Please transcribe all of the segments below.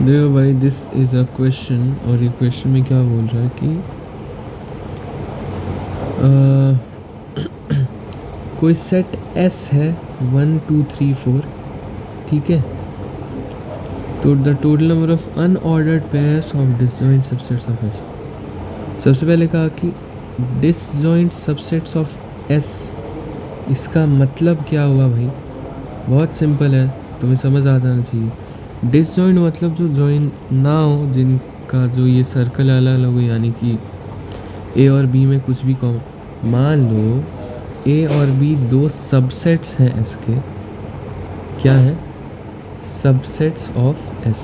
देखो भाई, this is a question, और ये क्वेश्चन में क्या बोल रहा है कि कोई सेट एस है 1 2 3 4, ठीक है। तो the total number of unordered pairs of disjoint subsets of S. सबसे पहले कहा कि डिसजॉइंट सबसेट्स ऑफ एस, इसका मतलब क्या हुआ भाई? बहुत सिंपल है, तुम्हें समझ आ जाना चाहिए। डिसजॉइंट मतलब जो जॉइन ना हो, जिनका जो ये सर्कल अलग अलग हो, यानी कि ए और बी में कुछ भी कॉमन। मान लो ए और बी दो सबसेट्स हैं एस के। क्या है? Subsets of S.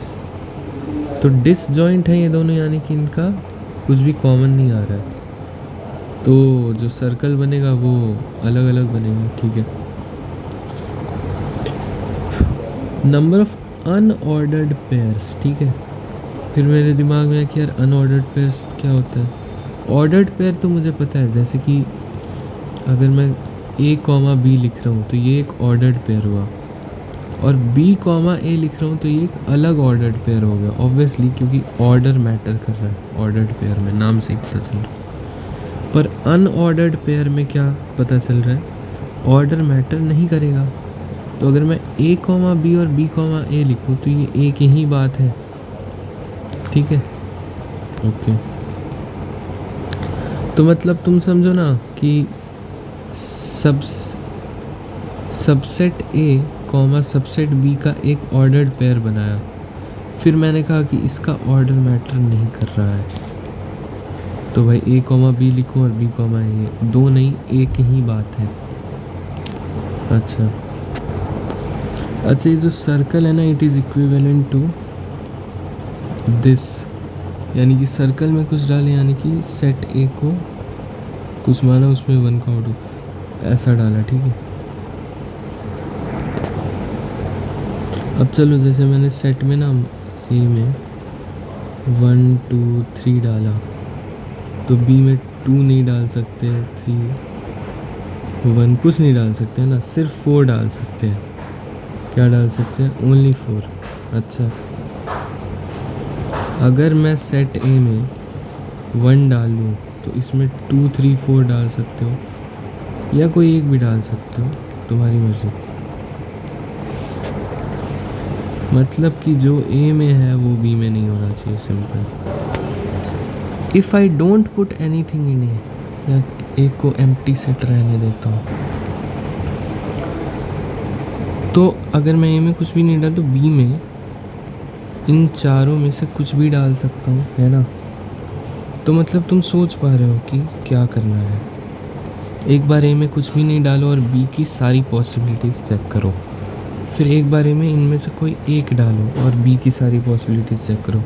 तो डिसजॉइंट है ये दोनों, यानी कि इनका कुछ भी कॉमन नहीं आ रहा है, तो जो सर्कल बनेगा वो अलग अलग बनेगा, ठीक है। नंबर ऑफ अनऑर्डर्ड पेयर्स, ठीक है। फिर मेरे दिमाग में है कि यार अनऑर्डर्ड पेयर्स क्या होता है? ऑर्डर्ड पेयर तो मुझे पता है, जैसे कि अगर मैं ए कॉमा बी लिख रहा हूँ तो ये एक ऑर्डर्ड पेयर हुआ, और बी कॉमा ए लिख रहा हूँ तो ये एक अलग ऑर्डर्ड पेयर हो गया, ऑब्वियसली, क्योंकि ऑर्डर मैटर कर रहा है ऑर्डर्ड पेयर में, नाम से ही पता चल रहा है। पर अनऑर्डर्ड पेयर में क्या पता चल रहा है? ऑर्डर मैटर नहीं करेगा। तो अगर मैं ए कॉमा बी और बी कॉमा ए लिखूँ तो ये एक ही बात है, ठीक है। ओके, तो मतलब तुम समझो ना कि subset A comma subset B का एक ऑर्डर्ड पेयर बनाया। फिर मैंने कहा कि इसका ऑर्डर मैटर नहीं कर रहा है, तो भाई ए कॉमा बी लिखूँ और बी कॉमा ए, दो नहीं, एक ही बात है। अच्छा, ये जो सर्कल है ना, it is equivalent to this, यानी कि सर्कल में कुछ डालें, यानी कि सेट ए को कुछ माना, उसमें 1 का ऑर्डर ऐसा डाला, ठीक है। अब चलो, जैसे मैंने सेट में ना ए में 1 2 3 डाला, तो बी में 2 नहीं डाल सकते, 3 1 कुछ नहीं डाल सकते हैं ना, सिर्फ 4 डाल सकते हैं। क्या डाल सकते हैं? ओनली 4। अच्छा, अगर मैं सेट ए में 1 डाल दूँ तो इसमें 2 3 4 डाल सकते हो, या कोई एक भी डाल सकते हो, तुम्हारी मर्ज़ी। मतलब कि जो ए में है वो बी में नहीं होना चाहिए, simple. If I don't put anything in A, या ए को एम्प्टी सेट रहने देता हूँ, तो अगर मैं ए में कुछ भी नहीं डाल तो बी में इन चारों में से कुछ भी डाल सकता हूँ, है ना। तो मतलब तुम सोच पा रहे हो कि क्या करना है। एक बार ए में कुछ भी नहीं डालो और बी की सारी पॉसिबिलिटीज़ चेक करो। फिर एक बार ए में इनमें से कोई एक डालो और बी की सारी पॉसिबिलिटीज़ चेक करो।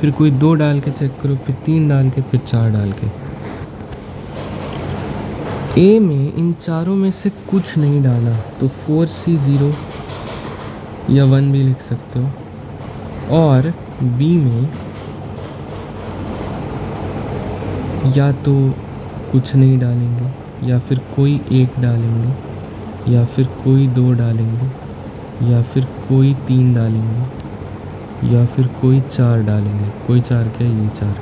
फिर कोई 2 डाल के चेक करो, फिर 3 डाल के, फिर 4 डाल के। ए में इन चारों में से कुछ नहीं डाला तो 4C0 या 1 भी लिख सकते हो, और बी में या तो कुछ नहीं डालेंगे, या फिर कोई एक डालेंगे, या फिर कोई 2 डालेंगे, या फिर कोई 3 डालेंगे, या फिर कोई 4 डालेंगे। कोई 4 क्या, ये 4।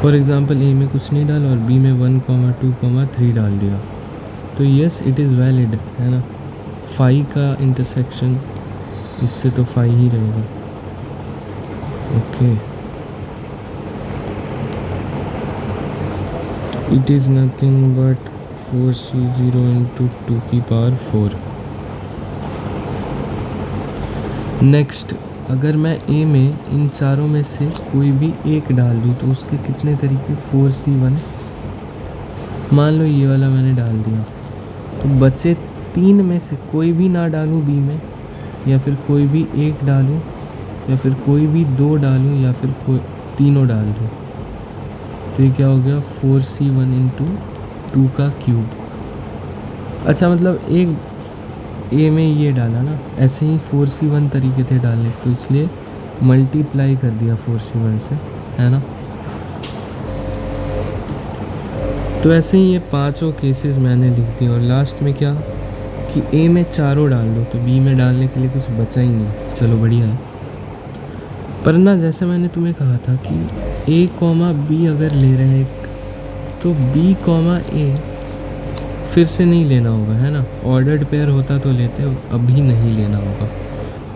फॉर एग्ज़ाम्पल ए में कुछ नहीं डाला और बी में 1 2 3 डाल दिया, तो यस इट इज़ वैलिड, है ना। फाई का इंटरसेक्शन इससे तो फाई ही रहेगा। Okay, it is nothing but 4C0 into 2 की पावर 4। नेक्स्ट, अगर मैं ए में इन चारों में से कोई भी एक डाल दूँ तो उसके कितने तरीके? 4C1। मान लो ये वाला मैंने डाल दिया, तो बचे 3 में से कोई भी ना डालूँ बी में, या फिर कोई भी एक डालूँ, या फिर कोई भी 2 डालूँ, या फिर कोई तीनों डाल दूँ, तो ये क्या हो गया? 4C1 इंटू 2 का क्यूब। अच्छा, मतलब एक ए में ये डाला ना, ऐसे ही 4C1 तरीके थे डालने, तो इसलिए मल्टीप्लाई कर दिया 4C1 से, है ना। तो ऐसे ही ये पांचों केसेस मैंने लिख दिए, और लास्ट में क्या कि ए में चारों डाल दो, तो बी में डालने के लिए कुछ बचा ही नहीं। चलो बढ़िया है। पर ना जैसे मैंने तुम्हें कहा था कि ए कॉमा बी अगर ले रहे हैं एक, तो बी कॉमा ए फिर से नहीं लेना होगा, है ना। ऑर्डर्ड पेयर होता तो लेते, अभी नहीं लेना होगा,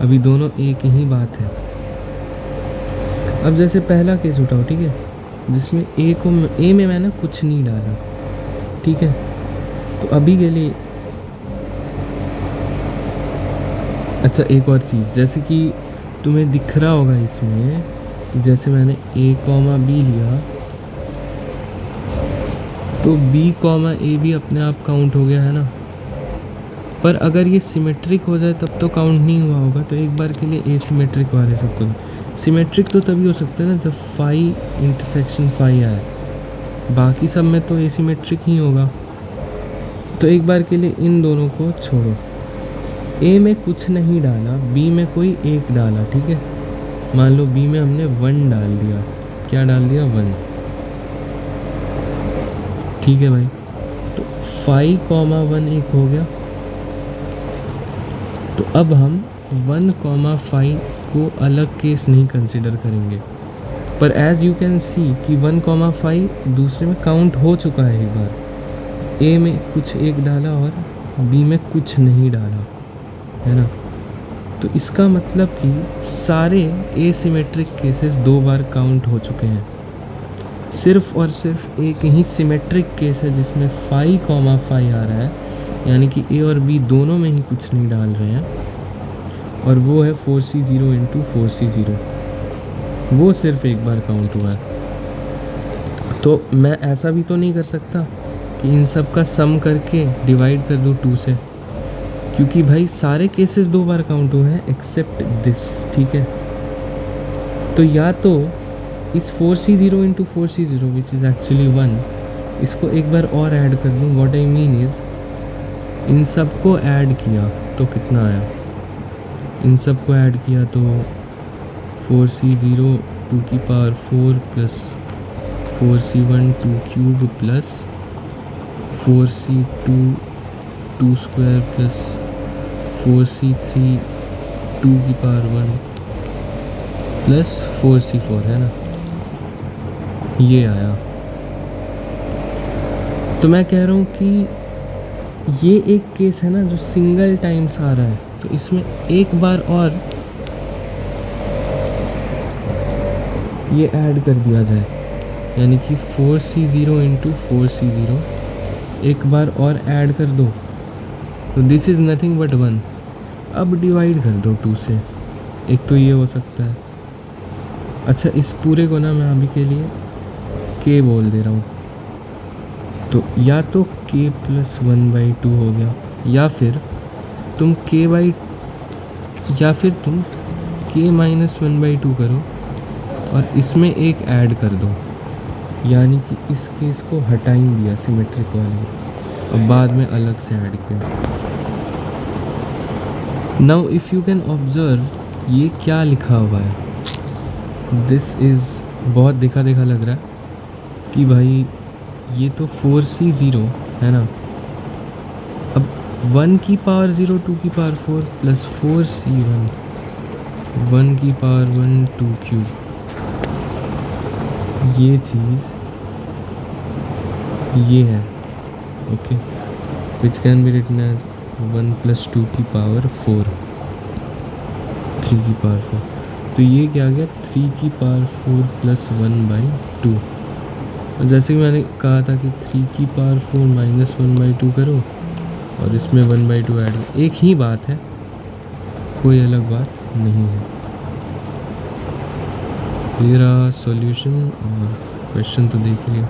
अभी दोनों एक ही बात है। अब जैसे पहला केस उठाओ, ठीक है, जिसमें ए में मैंने कुछ नहीं डाला, ठीक है। तो अभी के लिए अच्छा एक और चीज़, जैसे कि तुम्हें दिख रहा होगा इसमें, जैसे मैंने ए कॉमा बी लिया तो बी कॉमा ए भी अपने आप काउंट हो गया, है ना। पर अगर ये सिमेट्रिक हो जाए तब तो काउंट नहीं हुआ होगा, तो एक बार के लिए एसिमेट्रिक वाले सबको। सिमेट्रिक तो तभी हो सकता है ना जब फाई इंटरसेक्शन फाई आए, बाकी सब में तो एसिमेट्रिक ही होगा। तो एक बार के लिए इन दोनों को छोड़ो, ए में कुछ नहीं डाला, बी में कोई एक डाला, ठीक है। मान लो बी में हमने 1 डाल दिया, क्या डाल दिया, 1, ठीक है भाई। तो 5, 1 एक हो गया। तो अब हम 1, 5 को अलग केस नहीं कंसिडर करेंगे, पर एज यू कैन सी कि 1, 5 दूसरे में काउंट हो चुका है एक बार। ए में कुछ एक डाला और बी में कुछ नहीं डाला, है ना। तो इसका मतलब कि सारे एसिमेट्रिक केसेस 2 बार काउंट हो चुके हैं। सिर्फ और सिर्फ एक ही सिमेट्रिक केस है जिसमें 5, 5 आ रहा है, यानी कि ए और बी दोनों में ही कुछ नहीं डाल रहे हैं, और वो है 4C0 इंटू 4C0, वो सिर्फ एक बार काउंट हुआ है। तो मैं ऐसा भी तो नहीं कर सकता कि इन सब का सम करके डिवाइड कर दूँ 2 से, क्योंकि भाई सारे केसेस 2 बार काउंट हुए हैं एक्सेप्ट दिस, ठीक है। तो या तो इस 4C0 into 4C0 which is actually 1, इसको एक बार और ऐड कर दूँ। What I mean is in सब को ऐड किया तो कितना आया, इन सब को ऐड किया तो 4C0 2 की power 4 plus 4C1 2 cube plus 4C2 2 square plus 4C3 2 की पावर 1 प्लस 4C4, है ना, ये आया। तो मैं कह रहा हूँ कि ये एक केस है ना जो सिंगल टाइम्स आ रहा है, तो इसमें एक बार और ये ऐड कर दिया जाए, यानी कि 4C0 इंटू 4C0 एक बार और ऐड कर दो, तो दिस इज़ नथिंग बट 1। अब डिवाइड कर दो 2 से, एक तो ये हो सकता है। अच्छा इस पूरे को ना मैं अभी के लिए k बोल दे रहा हूँ, तो या तो k प्लस 1/2 हो गया, या फिर तुम k माइनस 1/2 करो और इसमें एक ऐड कर दो, यानी कि इस केस को हटा ही दिया सिमेट्रिक वाले, और बाद में अलग से ऐड किया। Now if you can observe ये क्या लिखा हुआ है, दिस इज़ बहुत देखा देखा लग रहा है कि भाई ये तो 4C0 है ना। अब 1 की पावर 0 2 की पावर 4 प्लस 4C1 1 की पावर 1 2 क्यूब, ये चीज़ ये है, okay, which can be written as 1 plus 2 की पावर 4 3 की पावर 4। तो ये क्या आ गया, 3 की पावर 4 प्लस 1/2। और जैसे कि मैंने कहा था कि 3 की पावर 4 माइनस 1/2 करो और इसमें 1/2 ऐड करो, एक ही बात है, कोई अलग बात नहीं है। ये रहा सॉल्यूशन, और क्वेश्चन तो देख लिया।